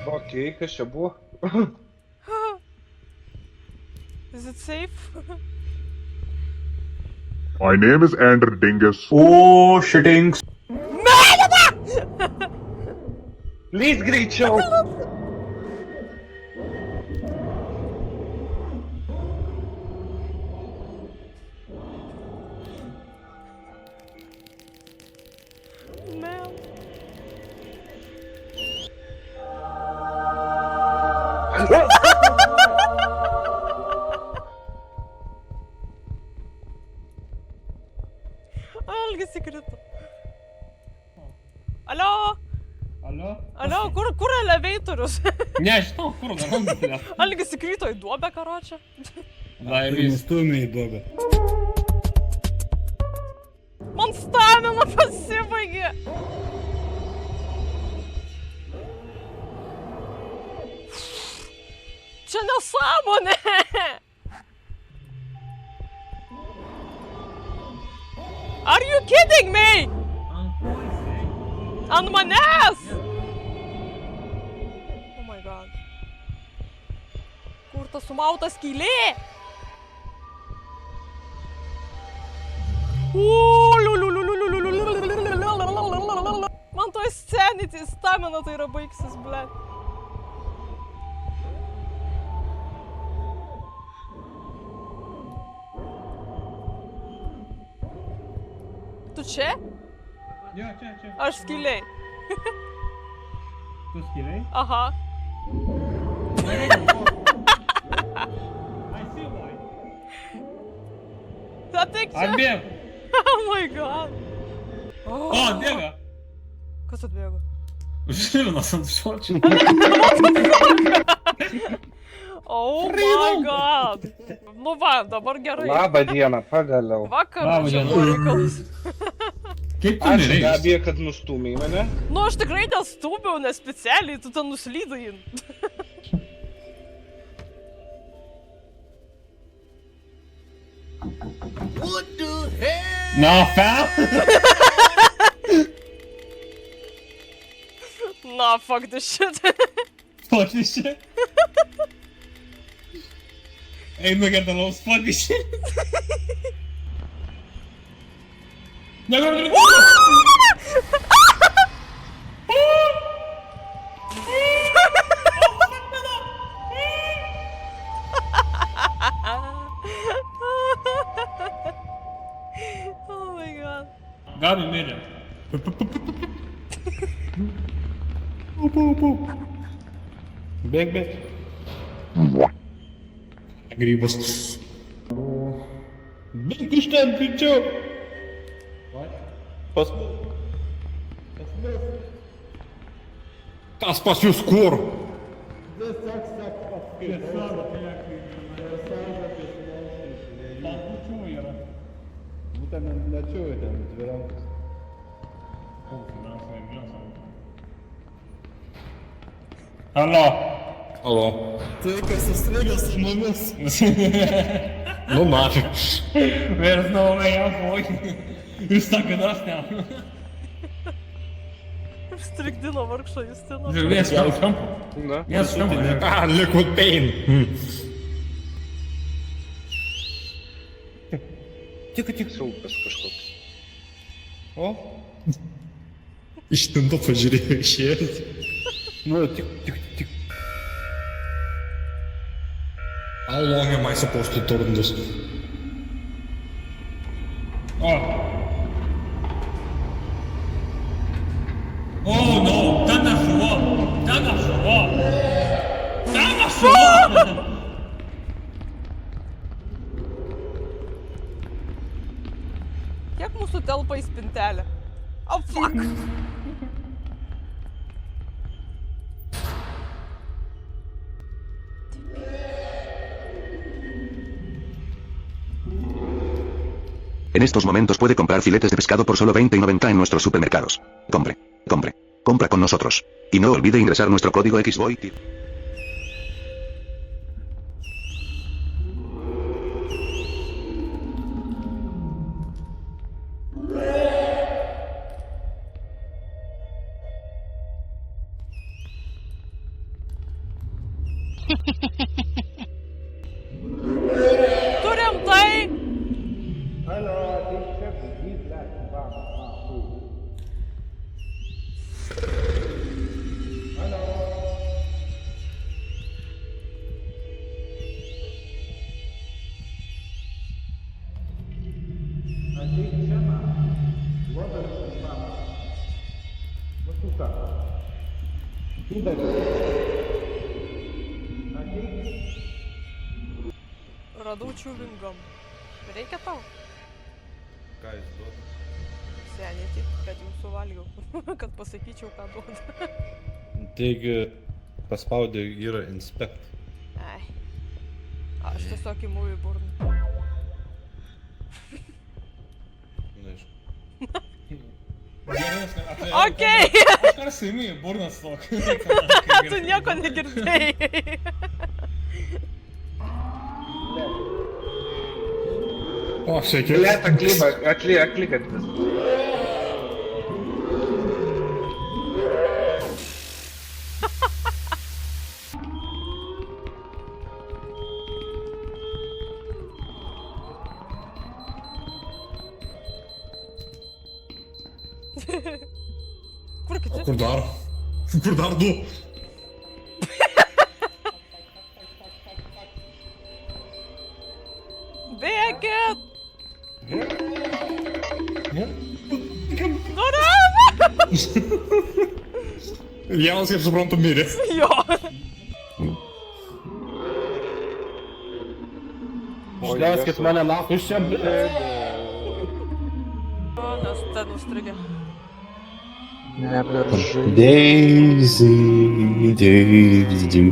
Okei, kas čia buvo? Is it safe? My name is Andrew Dingus. O, šitings. Lys greičiau! Man. Algis įkrito. Alio? Alio? Alio, kur elevatorius? Nežinau, kur darom, bля. Algis įkrito į duobę, karočią. Laimės. Nustūmė į duobę. Man stamina pasibaigė. Čia nesąmonė. Are you kidding me? Ant manęs? Oh my god. Kur ta sumauta skylė? Man toj scenitį stamina tai yra baigsis, ble. Tu čia? Jo, čia. Aš skylėj. Tu skiliai? Aha. I see why. Ateik čia. Atbėg. Oh my god. O, atbėga. Kas atbėgo? Žilvinas ant šočių. Oh my god. Nu va, dabar gerai. Labą dieną, pagaliau. Vakar Labą čia dieną. buvo reikalas. Kaip tu Ačiū nereiks? Gabija, kad nustūmei mane. Nu aš tikrai nestūmiau, nes specialiai tu ten nuslydai. Na, fam? Nah, fuck this shit. Fuck this shit. Einu gedalaus, fuck this shit. Negaliu. Oh my god. Gabi mirė. Bėg. Grybas. Bėg iš ten, greičiau. Pas mus. Kas pas jūs kur? Ten nečiuoju, ten dvirankas. Allo. Alo. Tai kas įstrigęs su mumis? Nu, nafik. There's no way out, boy. You're stuck in us now. Strikdino vargšą Justiną. Vienas kamp. Na, Vienas kamp. Ah, liquid pain. Tik. siaupas kažkoks. O? Iš ten to pažiūrėjau išėjęs. Nu, tik. How long am I supposed to turn this? Oh. Oh no, ten žuvo. Kiek mūsų telpa į spintelę? Oh, fuck! En estos momentos puede comprar filetes de pescado por solo 20,90 en nuestros supermercados. Compre. Compra con nosotros. Y no olvide ingresar nuestro código XBOY. Tu rimtai? Radau čiuvingam. Reikia tau? Ką jis duoda? Senė tik, kad jau suvalgiau. Kad pasakyčiau, ką duoda. Taigi, paspaudė yra inspect. Ai. Aš tiesiog įmu į burną. Nežinau. Gerai, Okei! Aš dar su imi į burną stok. Tu nieko negirdėjai. O, sveiki. Блядь, atlikat viską. Kur kiti? Kur dar? Kur dar du? Bėkit! Nu? Noriu! Vienas, kaip suprantu, mirė. Jo! Išleiskit mane nafus čia, blėt. O, nes ten užstrigė. Neberžai. Daisy, Daisy.